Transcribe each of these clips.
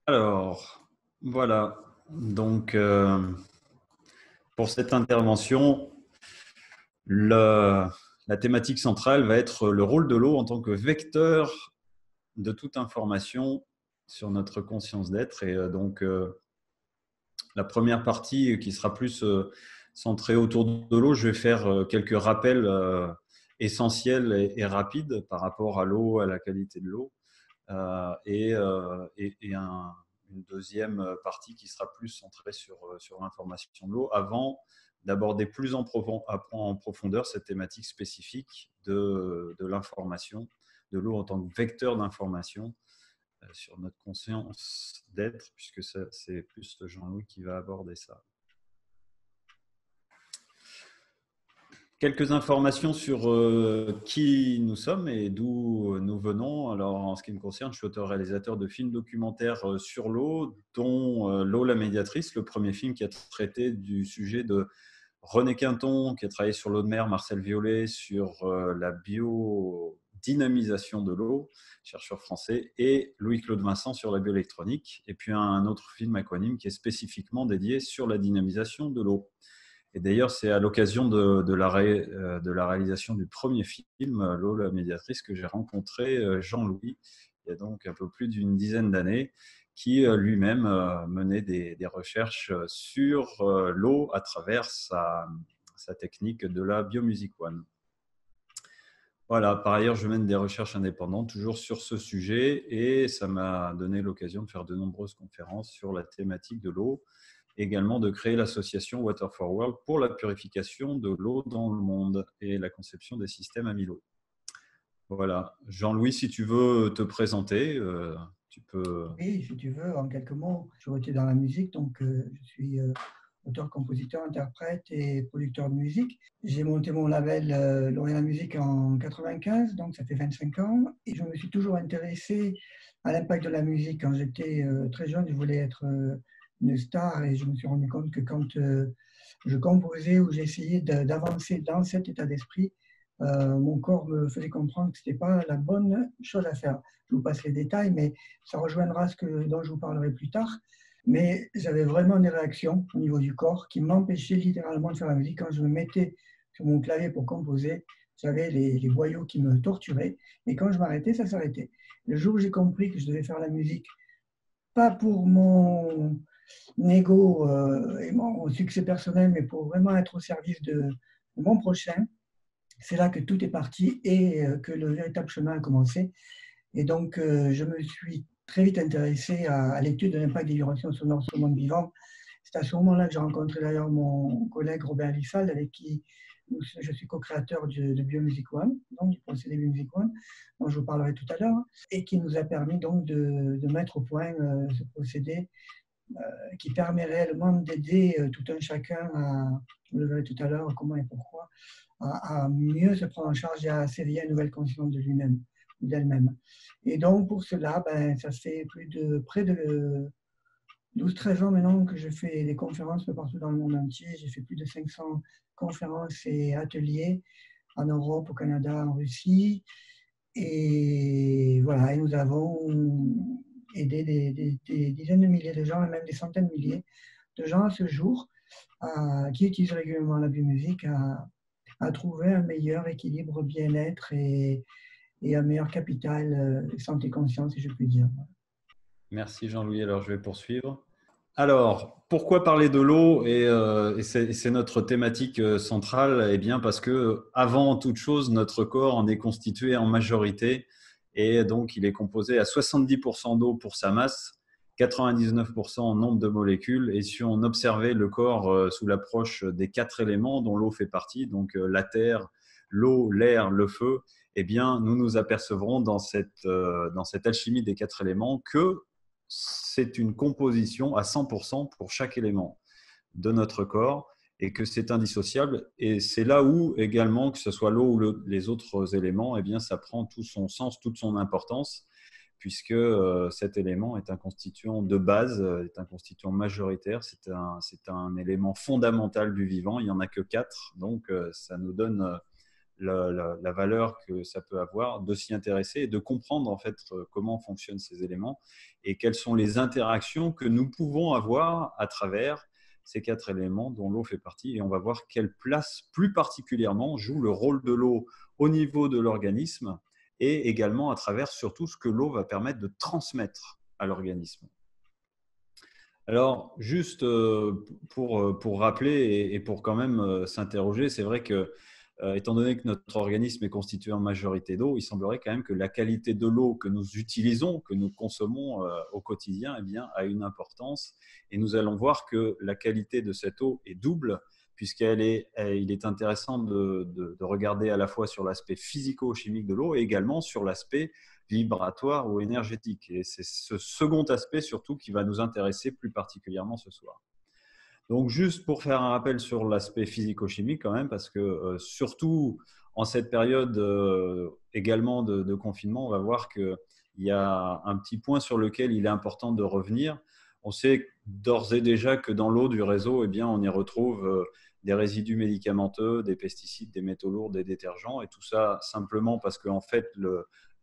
Alors, voilà. Donc, pour cette intervention, la thématique centrale va être le rôle de l'eau en tant que vecteur de toute information sur notre conscience d'être. Et donc, la première partie qui sera plus centrée autour de l'eau, je vais faire quelques rappels essentiels et rapides par rapport à l'eau, à la qualité de l'eau. Une deuxième partie qui sera plus centrée sur l'information de l'eau avant d'aborder plus en profondeur cette thématique spécifique de l'information, de l'eau en tant que vecteur d'information sur notre conscience d'être, puisque c'est plus Jean-Louis qui va aborder ça. Quelques informations sur qui nous sommes et d'où nous venons. Alors, en ce qui me concerne, je suis auteur-réalisateur de films documentaires sur l'eau, dont L'eau, la médiatrice, le premier film qui a traité du sujet de René Quinton, qui a travaillé sur l'eau de mer, Marcel Violet, sur la biodynamisation de l'eau, chercheur français, et Louis-Claude Vincent sur la bioélectronique. Et puis un autre film aquanime qui est spécifiquement dédié sur la dynamisation de l'eau. Et d'ailleurs, c'est à l'occasion de la réalisation du premier film, L'eau, la médiatrice, que j'ai rencontré Jean-Louis, il y a donc un peu plus d'une dizaine d'années, qui lui-même menait des recherches sur l'eau à travers sa technique de la Biomusic One. Voilà, par ailleurs, je mène des recherches indépendantes toujours sur ce sujet et ça m'a donné l'occasion de faire de nombreuses conférences sur la thématique de l'eau, également de créer l'association Water for World pour la purification de l'eau dans le monde et la conception des systèmes amylo. Voilà. Jean-Louis, si tu veux te présenter, tu peux… Oui, si tu veux, en quelques mots, j'ai été dans la musique, donc je suis auteur, compositeur, interprète et producteur de musique. J'ai monté mon label L'Oréal Musique en 95, donc ça fait 25 ans, et je me suis toujours intéressé à l'impact de la musique. Quand j'étais très jeune, je voulais être une star et je me suis rendu compte que quand je composais ou j'essayais d'avancer dans cet état d'esprit, mon corps me faisait comprendre que ce n'était pas la bonne chose à faire. Je vous passe les détails, mais ça rejoindra dont je vous parlerai plus tard. Mais j'avais vraiment des réactions au niveau du corps qui m'empêchaient littéralement de faire la musique. Quand je me mettais sur mon clavier pour composer, j'avais les boyaux qui me torturaient. Et quand je m'arrêtais, ça s'arrêtait. Le jour où j'ai compris que je devais faire la musique, pas pour mon ego et mon succès personnel, mais pour vraiment être au service de mon prochain, c'est là que tout est parti et que le véritable chemin a commencé. Et donc, je me suis très vite intéressé à l'étude de l'impact des vibrations sonores sur le monde vivant. C'est à ce moment-là que j'ai rencontré d'ailleurs mon collègue Robert Lissal, avec qui je suis co-créateur de Biomusic One, donc du procédé Biomusic One, dont je vous parlerai tout à l'heure, et qui nous a permis donc de mettre au point ce procédé qui permet réellement d'aider tout un chacun à, vous le verrez tout à l'heure, comment et pourquoi, à mieux se prendre en charge et à s'éveiller à une nouvelle conscience de lui-même ou d'elle-même. Et donc, pour cela, ça fait près de 12-13 ans maintenant que je fais des conférences un peu partout dans le monde entier. J'ai fait plus de 500 conférences et ateliers en Europe, au Canada, en Russie. Et voilà, et nous avons aidé des dizaines de milliers de gens, et même des centaines de milliers de gens à ce jour, qui utilisent régulièrement la biomusique à trouver un meilleur équilibre bien-être et un meilleur capital santé-conscience, si je puis dire. Merci Jean-Louis. Alors, je vais poursuivre. Alors, pourquoi parler de l'eau et c'est notre thématique centrale? Eh bien, parce que avant toute chose, notre corps en est constitué en majorité et donc il est composé à 70% d'eau pour sa masse, 99% en nombre de molécules. Et si on observait le corps sous l'approche des 4 éléments dont l'eau fait partie, donc la terre, l'eau, l'air, le feu, eh bien, nous nous apercevrons dans cette alchimie des 4 éléments que c'est une composition à 100% pour chaque élément de notre corps et que c'est indissociable. Et c'est là où également, que ce soit l'eau ou les autres éléments, eh bien, ça prend tout son sens, toute son importance, puisque cet élément est un constituant de base, est un constituant majoritaire, c'est un élément fondamental du vivant. Il n'y en a que 4, donc ça nous donne la valeur que ça peut avoir, de s'y intéresser et de comprendre en fait comment fonctionnent ces éléments et quelles sont les interactions que nous pouvons avoir à travers ces 4 éléments dont l'eau fait partie. Et on va voir quelle place plus particulièrement joue le rôle de l'eau au niveau de l'organisme et également à travers surtout ce que l'eau va permettre de transmettre à l'organisme. Alors, juste pour rappeler et pour quand même s'interroger, c'est vrai que, étant donné que notre organisme est constitué en majorité d'eau, il semblerait quand même que la qualité de l'eau que nous utilisons, que nous consommons au quotidien, eh bien, a une importance. Et nous allons voir que la qualité de cette eau est double, puisqu'il est intéressant de regarder à la fois sur l'aspect physico-chimique de l'eau et également sur l'aspect vibratoire ou énergétique. Et c'est ce second aspect surtout qui va nous intéresser plus particulièrement ce soir. Donc juste pour faire un rappel sur l'aspect physico-chimique quand même, parce que surtout en cette période également de confinement, on va voir qu'il y a un petit point sur lequel il est important de revenir. On sait d'ores et déjà que dans l'eau du réseau, eh bien, on y retrouve des résidus médicamenteux, des pesticides, des métaux lourds, des détergents, et tout ça simplement parce qu'en fait,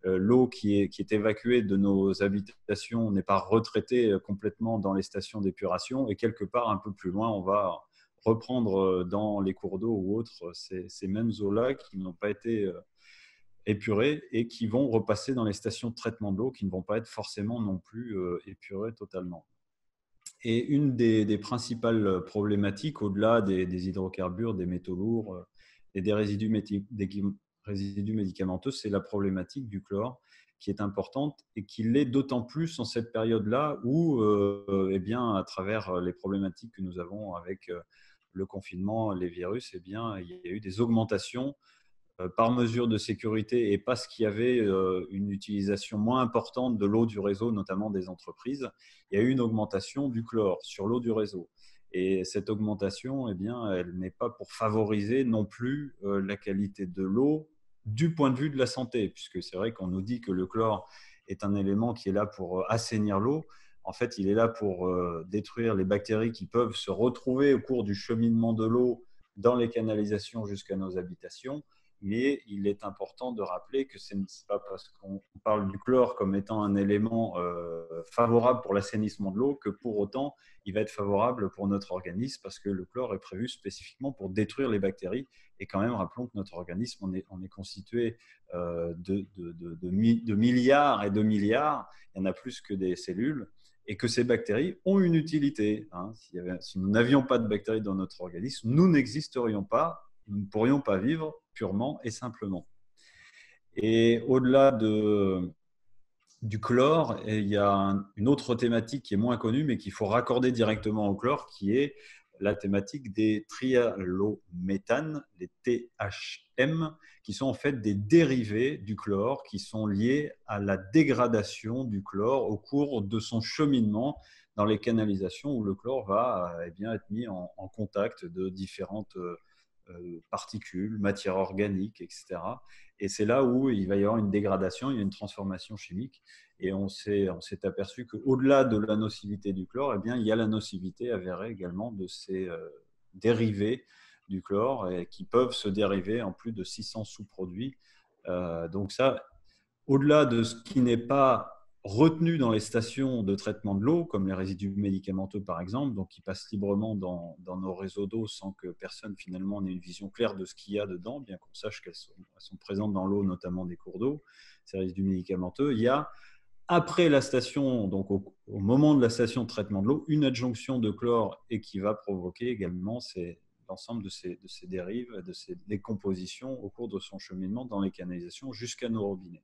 l'eau qui est évacuée de nos habitations n'est pas retraitée complètement dans les stations d'épuration et quelque part un peu plus loin, on va reprendre dans les cours d'eau ou autres ces mêmes eaux-là qui n'ont pas été épurées et qui vont repasser dans les stations de traitement de l'eau qui ne vont pas être forcément non plus épurées totalement. Et une des principales problématiques, au-delà des hydrocarbures, des métaux lourds et des résidus médicamenteux, c'est la problématique du chlore qui est importante et qui l'est d'autant plus en cette période-là où, eh bien, à travers les problématiques que nous avons avec le confinement, les virus, eh bien, il y a eu des augmentations par mesure de sécurité et parce qu'il y avait une utilisation moins importante de l'eau du réseau, notamment des entreprises, il y a eu une augmentation du chlore sur l'eau du réseau. Et cette augmentation, eh bien, elle n'est pas pour favoriser non plus la qualité de l'eau du point de vue de la santé, puisque c'est vrai qu'on nous dit que le chlore est un élément qui est là pour assainir l'eau. En fait, il est là pour détruire les bactéries qui peuvent se retrouver au cours du cheminement de l'eau dans les canalisations jusqu'à nos habitations. Mais il est important de rappeler que ce n'est pas parce qu'on parle du chlore comme étant un élément favorable pour l'assainissement de l'eau que pour autant il va être favorable pour notre organisme parce que le chlore est prévu spécifiquement pour détruire les bactéries. Et quand même, rappelons que notre organisme, on est constitué de milliards et de milliards, il y en a plus que des cellules, et que ces bactéries ont une utilité. Si nous n'avions pas de bactéries dans notre organisme, nous n'existerions pas, nous ne pourrions pas vivre purement et simplement. Et au-delà du chlore, il y a une autre thématique qui est moins connue, mais qu'il faut raccorder directement au chlore, qui est la thématique des trihalométhanes, les THM, qui sont en fait des dérivés du chlore, qui sont liés à la dégradation du chlore au cours de son cheminement dans les canalisations où le chlore va eh bien, être mis en contact de différentes particules, matières organiques, etc. Et c'est là où il va y avoir une dégradation, il y a une transformation chimique. Et on s'est aperçu qu'au-delà de la nocivité du chlore, eh bien, il y a la nocivité avérée également de ces dérivés du chlore et qui peuvent se dériver en plus de 600 sous-produits. Donc ça, au-delà de ce qui n'est pas retenu dans les stations de traitement de l'eau, comme les résidus médicamenteux par exemple, donc qui passent librement dans nos réseaux d'eau sans que personne finalement n'ait une vision claire de ce qu'il y a dedans, bien qu'on sache qu'elles sont présentes dans l'eau, notamment des cours d'eau, ces résidus médicamenteux. Il y a, après la station, donc au moment de la station de traitement de l'eau, une adjonction de chlore et qui va provoquer également l'ensemble de ces dérives, de ces décompositions au cours de son cheminement dans les canalisations jusqu'à nos robinets.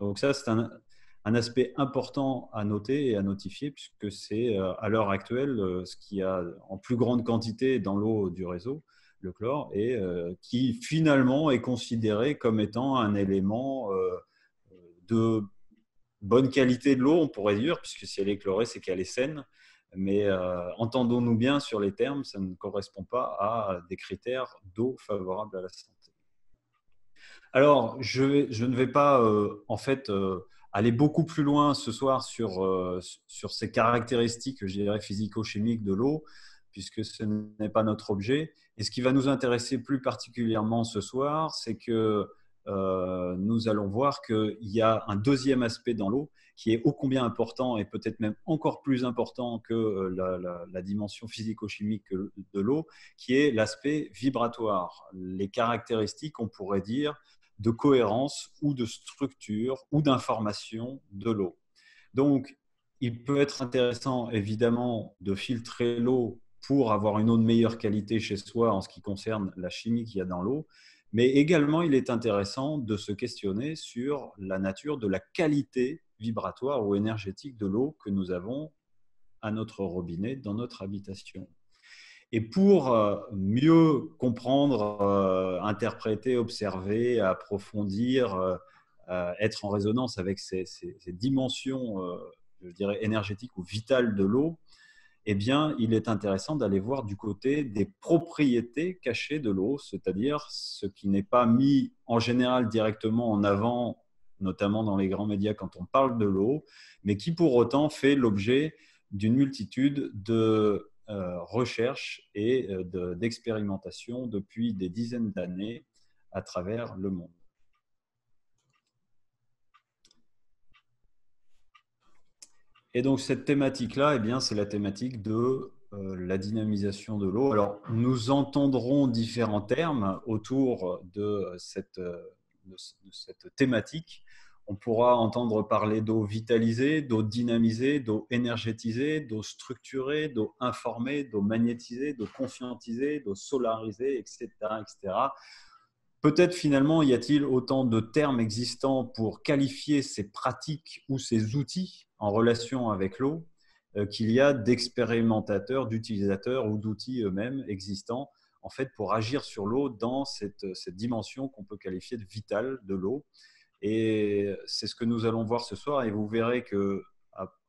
Donc ça, c'est un aspect important à noter et à notifier puisque c'est à l'heure actuelle ce qu'il y a en plus grande quantité dans l'eau du réseau, le chlore, et qui finalement est considéré comme étant un élément de bonne qualité de l'eau, on pourrait dire, puisque si elle est chlorée, c'est qu'elle est saine. Mais entendons-nous bien sur les termes, ça ne correspond pas à des critères d'eau favorables à la santé. Alors, je ne vais pas en fait aller beaucoup plus loin ce soir sur ces caractéristiques, je dirais, physico-chimiques de l'eau. puisque ce n'est pas notre objet. Et ce qui va nous intéresser plus particulièrement ce soir, c'est que nous allons voir qu'il y a un deuxième aspect dans l'eau qui est ô combien important et peut-être même encore plus important que la dimension physico-chimique de l'eau, qui est l'aspect vibratoire. Les caractéristiques, on pourrait dire, de cohérence ou de structure ou d'information de l'eau. Donc, il peut être intéressant, évidemment, de filtrer l'eau pour avoir une eau de meilleure qualité chez soi en ce qui concerne la chimie qu'il y a dans l'eau. Mais également, il est intéressant de se questionner sur la nature de la qualité vibratoire ou énergétique de l'eau que nous avons à notre robinet dans notre habitation. Et pour mieux comprendre, interpréter, observer, approfondir, être en résonance avec ces dimensions, je dirais, énergétiques ou vitales de l'eau, eh bien, il est intéressant d'aller voir du côté des propriétés cachées de l'eau, c'est-à-dire ce qui n'est pas mis en général directement en avant, notamment dans les grands médias quand on parle de l'eau, mais qui pour autant fait l'objet d'une multitude de recherches et d'expérimentations depuis des dizaines d'années à travers le monde. Et donc, cette thématique-là, eh bien, c'est la thématique de la dynamisation de l'eau. Alors, nous entendrons différents termes autour de cette thématique. On pourra entendre parler d'eau vitalisée, d'eau dynamisée, d'eau énergétisée, d'eau structurée, d'eau informée, d'eau magnétisée, d'eau conscientisée, d'eau solarisée, etc., etc. Peut-être finalement y a-t-il autant de termes existants pour qualifier ces pratiques ou ces outils en relation avec l'eau qu'il y a d'expérimentateurs, d'utilisateurs ou d'outils eux-mêmes existants en fait pour agir sur l'eau dans cette dimension qu'on peut qualifier de vitale de l'eau. Et c'est ce que nous allons voir ce soir et vous verrez que,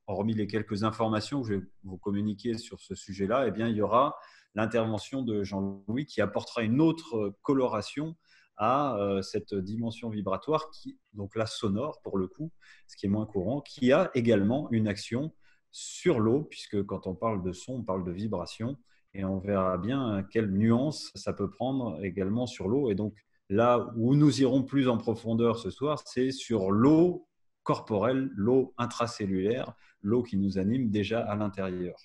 hormis les quelques informations que je vais vous communiquer sur ce sujet-là, eh bien, il y aura l'intervention de Jean-Louis qui apportera une autre coloration à cette dimension vibratoire, donc la sonore pour le coup, ce qui est moins courant, qui a également une action sur l'eau, puisque quand on parle de son, on parle de vibration, et on verra bien quelle nuance ça peut prendre également sur l'eau. Et donc là où nous irons plus en profondeur ce soir, c'est sur l'eau corporelle, l'eau intracellulaire, l'eau qui nous anime déjà à l'intérieur.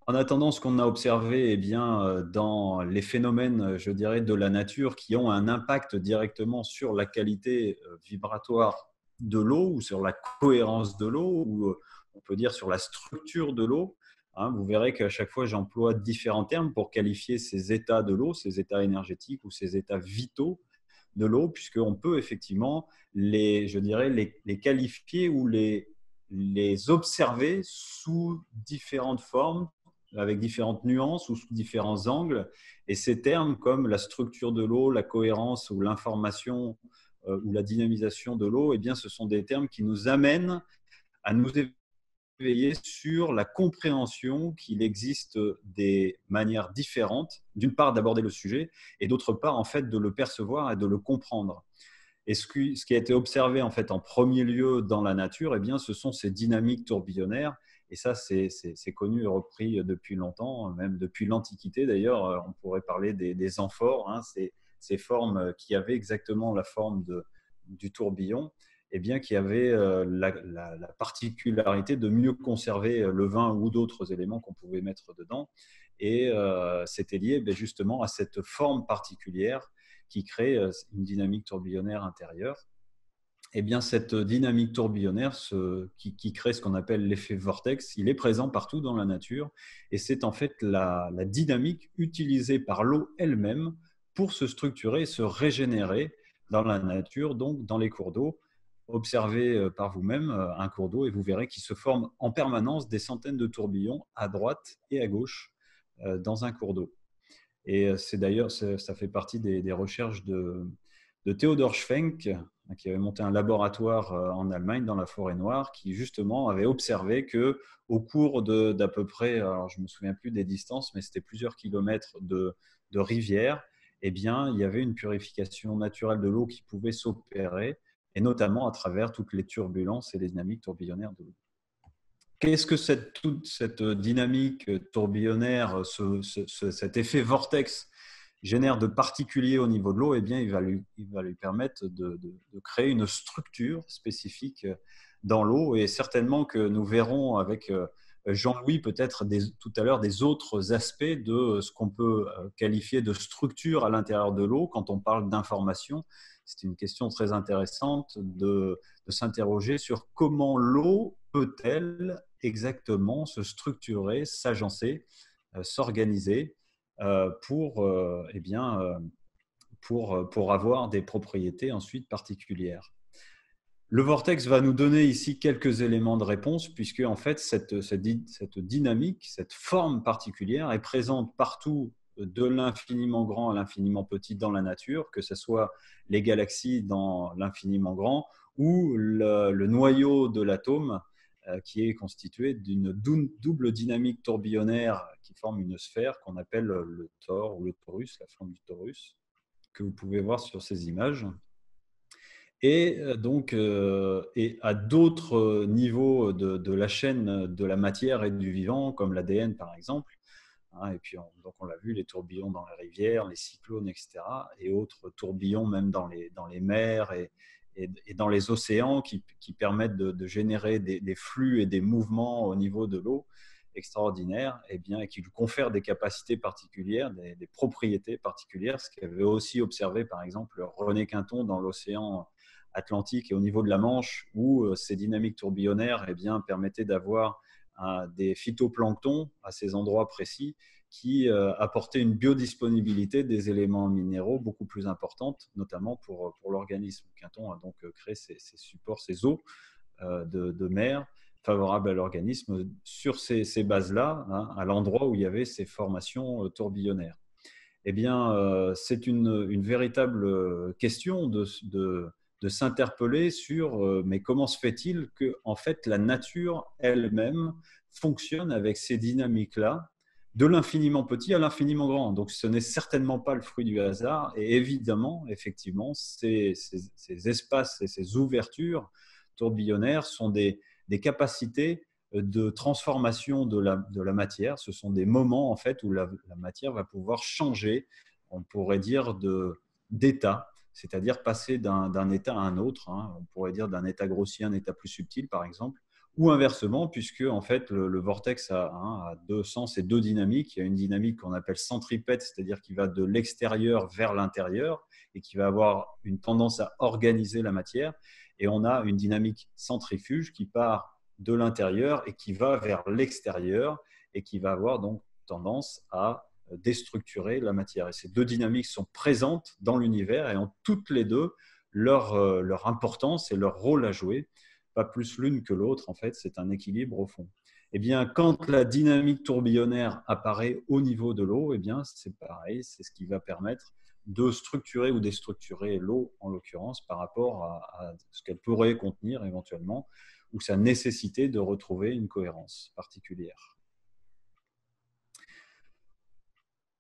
En attendant, ce qu'on a observé dans les phénomènes, je dirais, de la nature qui ont un impact directement sur la qualité vibratoire de l'eau ou sur la cohérence de l'eau ou on peut dire sur la structure de l'eau. Vous verrez qu'à chaque fois, j'emploie différents termes pour qualifier ces états de l'eau, ces états énergétiques ou ces états vitaux de l'eau, puisqu'on peut effectivement les qualifier ou les observer sous différentes formes, avec différentes nuances ou sous différents angles. Et ces termes comme la structure de l'eau, la cohérence ou l'information ou la dynamisation de l'eau, eh bien, ce sont des termes qui nous amènent à nous éveiller sur la compréhension qu'il existe des manières différentes, d'une part d'aborder le sujet et d'autre part en fait de le percevoir et de le comprendre. Et ce qui a été observé en fait en premier lieu dans la nature, eh bien, ce sont ces dynamiques tourbillonnaires. Et ça, c'est connu et repris depuis longtemps, même depuis l'Antiquité d'ailleurs. On pourrait parler des amphores, ces formes qui avaient exactement la forme du tourbillon, eh bien, qui avaient la particularité de mieux conserver le vin ou d'autres éléments qu'on pouvait mettre dedans. Et c'était lié justement à cette forme particulière qui crée une dynamique tourbillonnaire intérieure. Eh bien, cette dynamique tourbillonnaire qui crée ce qu'on appelle l'effet vortex, il est présent partout dans la nature et c'est en fait la dynamique utilisée par l'eau elle-même pour se structurer et se régénérer dans la nature, donc dans les cours d'eau. Observez par vous-même un cours d'eau et vous verrez qu'il se forme en permanence des centaines de tourbillons à droite et à gauche dans un cours d'eau. Et c'est d'ailleurs, ça fait partie des recherches de Theodor Schwenk, qui avait monté un laboratoire en Allemagne, dans la forêt noire, qui justement avait observé qu'au cours d'à peu près, alors je ne me souviens plus des distances, mais c'était plusieurs kilomètres de rivières, eh bien, il y avait une purification naturelle de l'eau qui pouvait s'opérer, et notamment à travers toutes les turbulences et les dynamiques tourbillonnaires de l'eau. qu'est-ce que toute cette dynamique tourbillonnaire, cet effet vortex génère de particulier au niveau de l'eau? Eh bien, il va lui permettre de créer une structure spécifique dans l'eau, et certainement que nous verrons avec Jean-Louis peut-être tout à l'heure des autres aspects de ce qu'on peut qualifier de structure à l'intérieur de l'eau quand on parle d'information. C'est une question très intéressante de s'interroger sur comment l'eau peut-elle exactement se structurer, s'agencer, s'organiser pour, eh bien, pour avoir des propriétés ensuite particulières. Le vortex va nous donner ici quelques éléments de réponse, puisque en fait, cette dynamique, cette forme particulière est présente partout, de l'infiniment grand à l'infiniment petit dans la nature, que ce soit les galaxies dans l'infiniment grand ou le noyau de l'atome qui est constitué d'une double dynamique tourbillonnaire qui forme une sphère qu'on appelle le tor ou le torus, la forme du torus, que vous pouvez voir sur ces images. Et donc, et à d'autres niveaux de la chaîne de la matière et du vivant, comme l'ADN par exemple, hein, et puis donc on l'a vu, les tourbillons dans les rivières, les cyclones, etc., et autres tourbillons même dans les mers et dans les océans qui permettent de générer des flux et des mouvements au niveau de l'eau extraordinaires, et bien, et qui lui confèrent des capacités particulières, des propriétés particulières, ce qu'avait aussi observé par exemple René Quinton dans l'océan Atlantique et au niveau de la Manche, où ces dynamiques tourbillonnaires permettaient d'avoir des phytoplanctons à ces endroits précis qui apportaient une biodisponibilité des éléments minéraux beaucoup plus importante, notamment pour l'organisme. Quinton a donc créé ces supports, ces eaux de mer favorables à l'organisme sur ces bases-là, hein, à l'endroit où il y avait ces formations tourbillonnaires. Eh bien, c'est une véritable question de s'interpeller sur mais comment se fait-il que en fait, la nature elle-même fonctionne avec ces dynamiques-là, de l'infiniment petit à l'infiniment grand. Donc, ce n'est certainement pas le fruit du hasard. Et évidemment, effectivement, ces espaces et ces ouvertures tourbillonnaires sont des capacités de transformation de la matière. Ce sont des moments en fait où la matière va pouvoir changer, on pourrait dire, d'état, c'est-à-dire passer d'un état à un autre, hein. On pourrait dire d'un état grossier à un état plus subtil par exemple, ou inversement, puisque en fait le vortex a deux sens et deux dynamiques. Il y a une dynamique qu'on appelle centripète, c'est-à-dire qui va de l'extérieur vers l'intérieur et qui va avoir une tendance à organiser la matière, et on a une dynamique centrifuge qui part de l'intérieur et qui va vers l'extérieur et qui va avoir donc tendance à déstructurer la matière. Et ces deux dynamiques sont présentes dans l'univers et ont toutes les deux leur importance et leur rôle à jouer, pas plus l'une que l'autre. En fait, c'est un équilibre au fond. Eh bien, quand la dynamique tourbillonnaire apparaît au niveau de l'eau, eh bien, c'est pareil, c'est ce qui va permettre de structurer ou déstructurer l'eau, en l'occurrence, par rapport à ce qu'elle pourrait contenir éventuellement, ou sa nécessité de retrouver une cohérence particulière.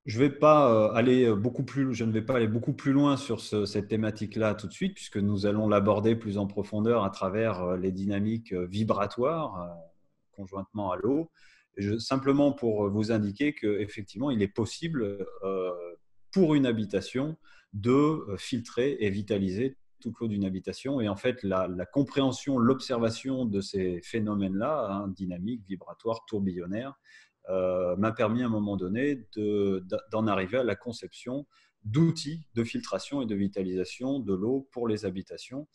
Je ne vais pas aller beaucoup plus loin sur cette thématique-là tout de suite, puisque nous allons l'aborder plus en profondeur à travers les dynamiques vibratoires conjointement à l'eau. Simplement pour vous indiquer qu'effectivement, il est possible pour une habitation de filtrer et vitaliser toute l'eau d'une habitation. Et en fait, la compréhension, l'observation de ces phénomènes-là, hein, dynamiques, vibratoires, tourbillonnaires, m'a permis à un moment donné d'en arriver à la conception d'outils de filtration et de vitalisation de l'eau pour les habitations.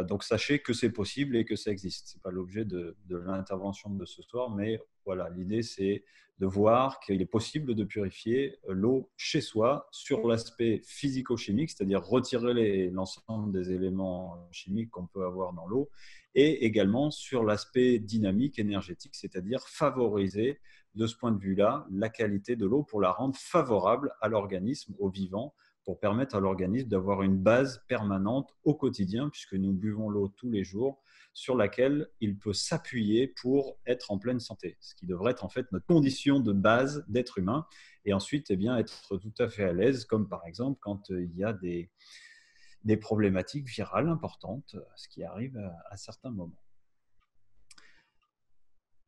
Donc sachez que c'est possible et que ça existe. Ce n'est pas l'objet de l'intervention de ce soir, mais voilà, l'idée c'est de voir qu'il est possible de purifier l'eau chez soi sur l'aspect physico-chimique, c'est-à-dire retirer l'ensemble des éléments chimiques qu'on peut avoir dans l'eau, et également sur l'aspect dynamique, énergétique, c'est-à-dire favoriser de ce point de vue-là la qualité de l'eau pour la rendre favorable à l'organisme, au vivant, pour permettre à l'organisme d'avoir une base permanente au quotidien, puisque nous buvons l'eau tous les jours, sur laquelle il peut s'appuyer pour être en pleine santé, ce qui devrait être en fait notre condition de base d'être humain, et ensuite être tout à fait à l'aise, comme par exemple quand il y a des problématiques virales importantes, ce qui arrive à certains moments.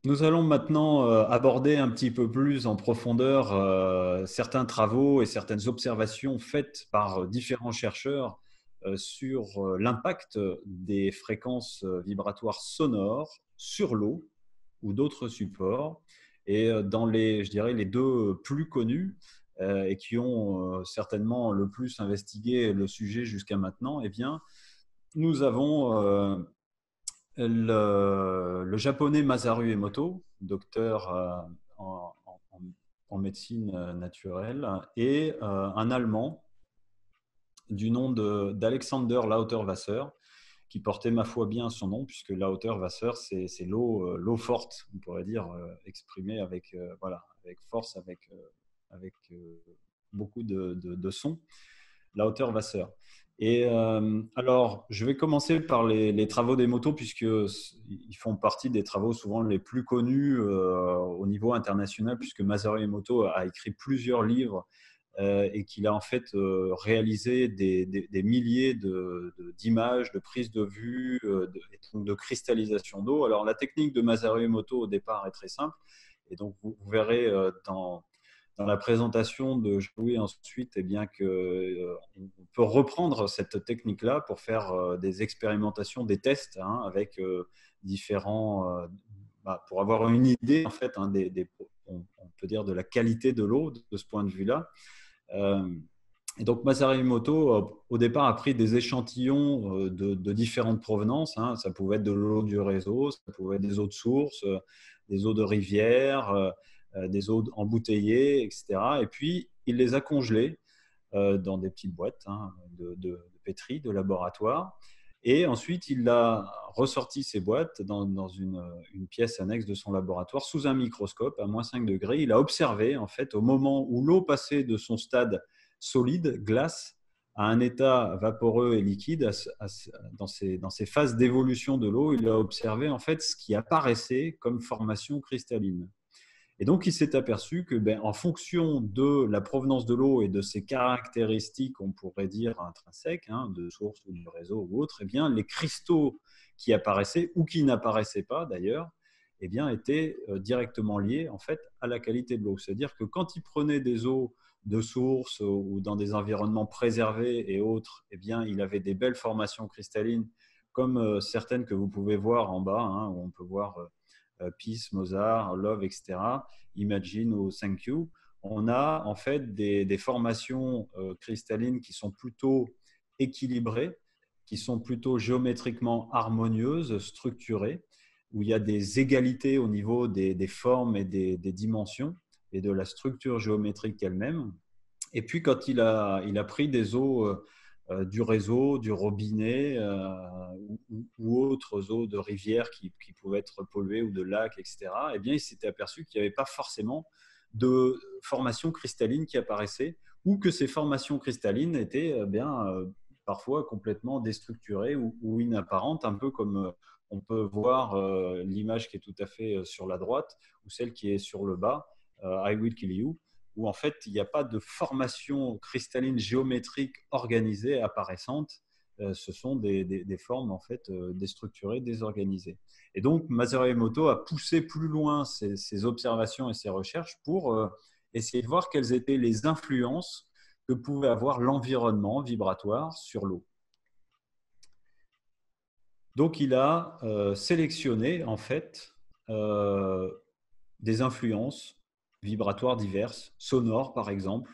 Nous allons maintenant aborder un petit peu plus en profondeur certains travaux et certaines observations faites par différents chercheurs sur l'impact des fréquences vibratoires sonores sur l'eau ou d'autres supports. Et dans je dirais, les deux plus connus et qui ont certainement le plus investigué le sujet jusqu'à maintenant, eh bien, nous avons le japonais Masaru Emoto, docteur en, en- en médecine naturelle, et un Allemand du nom d'Alexander Lauterwasser, qui portait ma foi bien son nom, puisque Lauterwasser, c'est l'eau forte, on pourrait dire, exprimée avec, voilà, avec force, avec beaucoup de son. Lauterwasser. Et alors, je vais commencer par les travaux des motos, puisqu'ils font partie des travaux souvent les plus connus au niveau international, puisque Masaru Emoto a écrit plusieurs livres et qu'il a en fait réalisé des milliers d'images, de prises de vue, de cristallisation d'eau. Alors, la technique de Masaru Emoto au départ est très simple, et donc vous verrez dans la présentation de Jean-Louis ensuite, eh bien que on peut reprendre cette technique-là pour faire des expérimentations, des tests avec différents, pour avoir une idée en fait on peut dire de la qualité de l'eau de ce point de vue-là. Euh, et donc Masaru Emoto, au départ, a pris des échantillons de différentes provenances. Ça pouvait être de l'eau du réseau, ça pouvait être des eaux de source, des eaux de rivière, des eaux embouteillées, etc. Et puis, il les a congelées dans des petites boîtes de pétri, de laboratoire. Et ensuite, il a ressorti ces boîtes dans une pièce annexe de son laboratoire sous un microscope à -5 degrés. Il a observé, en fait, au moment où l'eau passait de son stade solide, glace, à un état vaporeux et liquide, dans ces phases d'évolution de l'eau, il a observé en fait ce qui apparaissait comme formation cristalline. Et donc, il s'est aperçu que, en fonction de la provenance de l'eau et de ses caractéristiques, on pourrait dire intrinsèques, de source ou du réseau ou autre, les cristaux qui apparaissaient ou qui n'apparaissaient pas d'ailleurs, étaient directement liés en fait à la qualité de l'eau. C'est-à-dire que quand il prenait des eaux de source ou dans des environnements préservés et autres, il avait des belles formations cristallines comme certaines que vous pouvez voir en bas, où on peut voir Peace, Mozart, Love, etc., Imagine ou Thank You, on a en fait des formations cristallines qui sont plutôt équilibrées, qui sont plutôt géométriquement harmonieuses, structurées, où il y a des égalités au niveau des formes et des dimensions et de la structure géométrique elle-même. Et puis, quand il a pris des eaux du réseau, du robinet ou autres eaux de rivière qui pouvaient être polluées ou de lacs, etc., il s'était aperçu qu'il n'y avait pas forcément de formation cristalline qui apparaissait ou que ces formations cristallines étaient parfois complètement déstructurées ou inapparentes, un peu comme on peut voir l'image qui est tout à fait sur la droite ou celle qui est sur le bas, I Will Kill You, où en fait il n'y a pas de formation cristalline géométrique organisée apparaissante. Ce sont des formes en fait déstructurées, désorganisées. Et donc Masaru Emoto a poussé plus loin ses observations et ses recherches pour essayer de voir quelles étaient les influences que pouvait avoir l'environnement vibratoire sur l'eau. Donc il a sélectionné en fait des influences vibratoires diverses, sonores par exemple,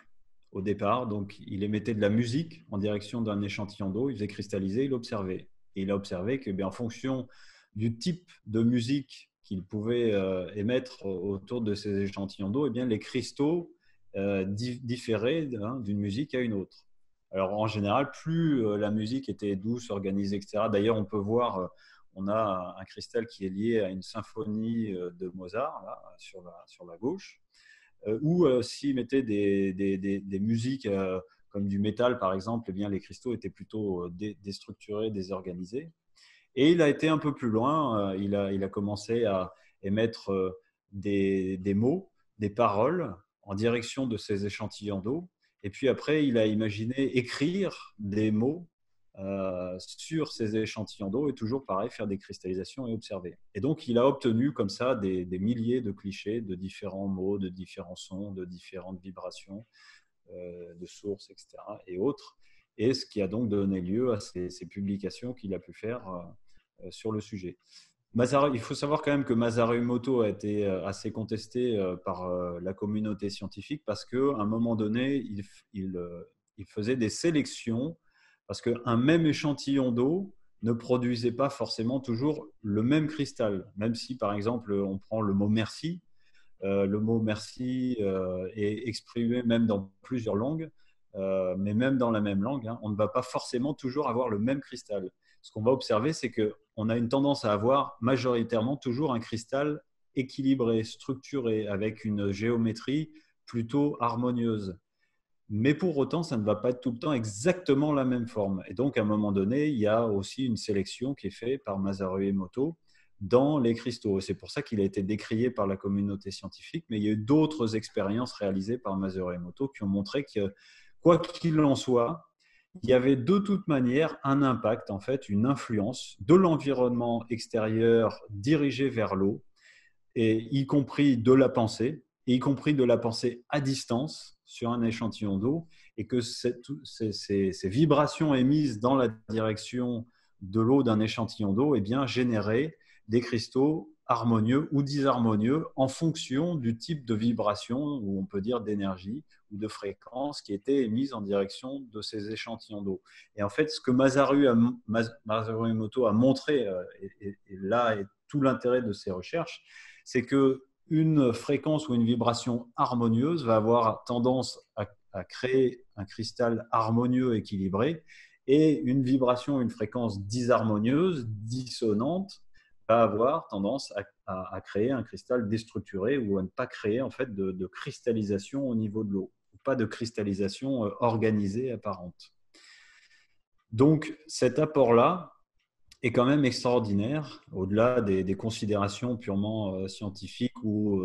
au départ. Donc, il émettait de la musique en direction d'un échantillon d'eau, il faisait cristalliser, il observait. Et il a observé que, en fonction du type de musique qu'il pouvait émettre autour de ces échantillons d'eau, les cristaux différaient d'une musique à une autre. Alors, en général, plus la musique était douce, organisée, etc. D'ailleurs, on peut voir on a un cristal qui est lié à une symphonie de Mozart, là, sur la gauche, ou s'il mettait des musiques comme du métal, par exemple, les cristaux étaient plutôt déstructurés, désorganisés. Et il a été un peu plus loin, il a commencé à émettre des mots, des paroles en direction de ces échantillons d'eau. Et puis après, il a imaginé écrire des mots sur ces échantillons d'eau et toujours pareil, faire des cristallisations et observer. Et donc, il a obtenu comme ça des milliers de clichés de différents mots, de différents sons, de différentes vibrations, de sources, etc. et autres. Et ce qui a donc donné lieu à ces publications qu'il a pu faire sur le sujet. Il faut savoir quand même que Masaru Emoto a été assez contesté par la communauté scientifique parce qu'à un moment donné, il faisait des sélections parce qu'un même échantillon d'eau ne produisait pas forcément toujours le même cristal. Même si, par exemple, on prend le mot merci, le mot merci est exprimé même dans plusieurs langues, mais même dans la même langue, on ne va pas forcément toujours avoir le même cristal. Ce qu'on va observer, c'est qu'on a une tendance à avoir majoritairement toujours un cristal équilibré, structuré, avec une géométrie plutôt harmonieuse. Mais pour autant, ça ne va pas être tout le temps exactement la même forme. Et donc, à un moment donné, il y a aussi une sélection qui est faite par Masaru Emoto dans les cristaux. C'est pour ça qu'il a été décrié par la communauté scientifique, mais il y a eu d'autres expériences réalisées par Masaru Emoto qui ont montré que, quoi qu'il en soit, il y avait de toute manière un impact, en fait, une influence de l'environnement extérieur dirigé vers l'eau, et y compris de la pensée, et y compris de la pensée à distance sur un échantillon d'eau, et que ces vibrations émises dans la direction de l'eau d'un échantillon d'eau généraient des cristaux harmonieux ou disharmonieux en fonction du type de vibration, ou on peut dire d'énergie ou de fréquence qui était émise en direction de ces échantillons d'eau. Et en fait, ce que Masaru Emoto a montré, et là est tout l'intérêt de ses recherches, c'est qu'une fréquence ou une vibration harmonieuse va avoir tendance à créer un cristal harmonieux équilibré, et une vibration, une fréquence disharmonieuse, dissonante, va avoir tendance à créer un cristal déstructuré ou à ne pas créer en fait de cristallisation au niveau de l'eau, pas de cristallisation organisée apparente. Donc cet apport-là est quand même extraordinaire, au-delà des considérations purement scientifiques où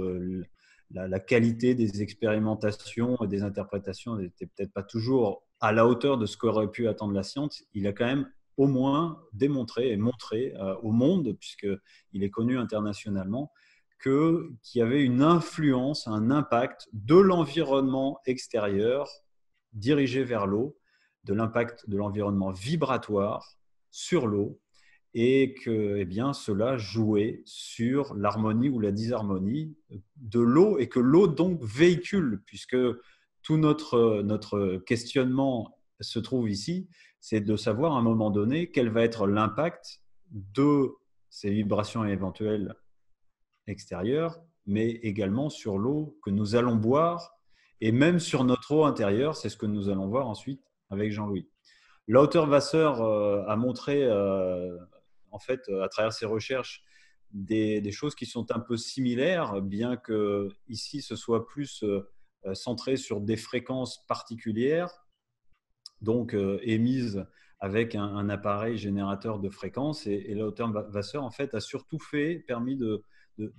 la qualité des expérimentations et des interprétations n'était peut-être pas toujours à la hauteur de ce qu'aurait pu attendre la science. Il a quand même au moins démontré et montré au monde, puisqu'il est connu internationalement, qu'il y avait une influence, un impact de l'environnement extérieur dirigé vers l'eau, de l'impact de l'environnement vibratoire sur l'eau, et que cela jouait sur l'harmonie ou la disharmonie de l'eau, et que l'eau donc véhicule, puisque tout notre questionnement se trouve ici, c'est de savoir à un moment donné quel va être l'impact de ces vibrations éventuelles extérieures, mais également sur l'eau que nous allons boire, et même sur notre eau intérieure. C'est ce que nous allons voir ensuite avec Jean-Louis. L'auteur Vasseur a montré, en fait, à travers ses recherches, des choses qui sont un peu similaires, bien que ici ce soit plus centré sur des fréquences particulières, donc émises avec un appareil générateur de fréquences. Et l'auteur Vasseur, en fait, a surtout permis de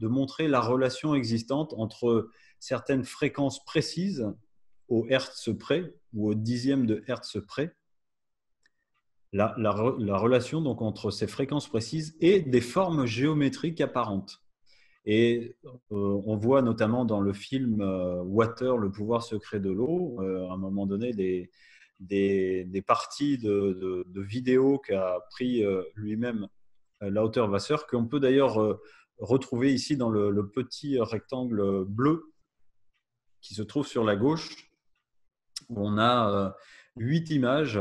montrer la relation existante entre certaines fréquences précises, au hertz près ou au dixième de hertz près, la relation donc entre ces fréquences précises et des formes géométriques apparentes. Et on voit notamment dans le film Water, le pouvoir secret de l'eau, à un moment donné, des parties de vidéos qu'a pris lui-même l'auteur Vasseur, qu'on peut d'ailleurs retrouver ici dans le petit rectangle bleu qui se trouve sur la gauche, où on a 8 images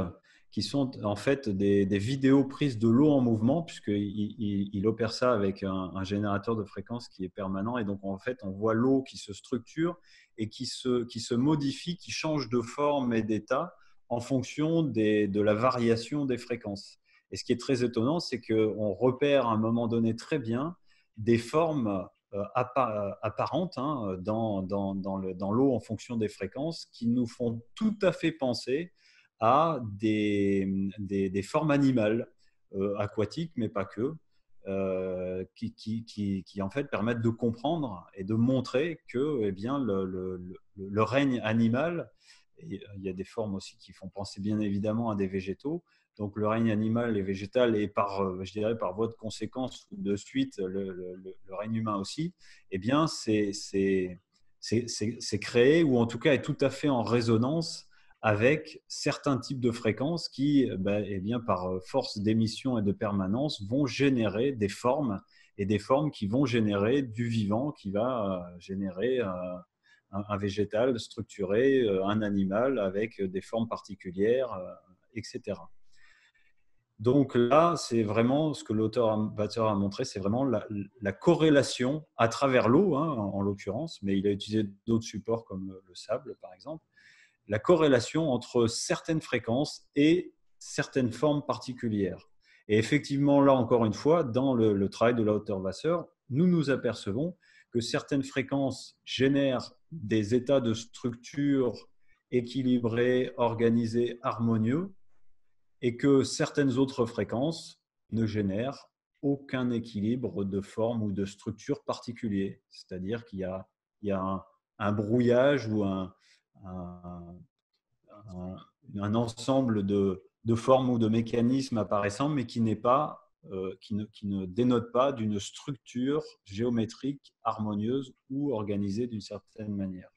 qui sont en fait des vidéos prises de l'eau en mouvement, puisqu'il opère ça avec un générateur de fréquences qui est permanent. Et donc, en fait, on voit l'eau qui se structure et qui se modifie, qui change de forme et d'état en fonction de la variation des fréquences. Et ce qui est très étonnant, c'est qu'on repère à un moment donné très bien des formes apparentes dans l'eau en fonction des fréquences, qui nous font tout à fait penser à des formes animales, aquatiques, mais pas que, qui en fait permettent de comprendre et de montrer que le règne animal, et il y a des formes aussi qui font penser bien évidemment à des végétaux, donc le règne animal et végétal, et je dirais par voie de conséquence, de suite, le règne humain aussi, eh bien, c'est créé, ou en tout cas est tout à fait en résonance avec certains types de fréquences qui, eh bien, par force d'émission et de permanence, vont générer des formes, et des formes qui vont générer du vivant, qui va générer un végétal structuré, un animal avec des formes particulières, etc. Donc là, c'est vraiment ce que l'auteur Batzer a montré, c'est vraiment la corrélation à travers l'eau, hein, en l'occurrence, mais il a utilisé d'autres supports comme le sable, par exemple, la corrélation entre certaines fréquences et certaines formes particulières. Et effectivement, là encore une fois, dans le travail de Lauter-Wasser, nous nous apercevons que certaines fréquences génèrent des états de structure équilibrés, organisés, harmonieux, et que certaines autres fréquences ne génèrent aucun équilibre de forme ou de structure particulier. C'est-à-dire il y a un brouillage ou un ensemble de formes ou de mécanismes apparaissant, mais qui ne dénote pas d'une structure géométrique harmonieuse ou organisée d'une certaine manière.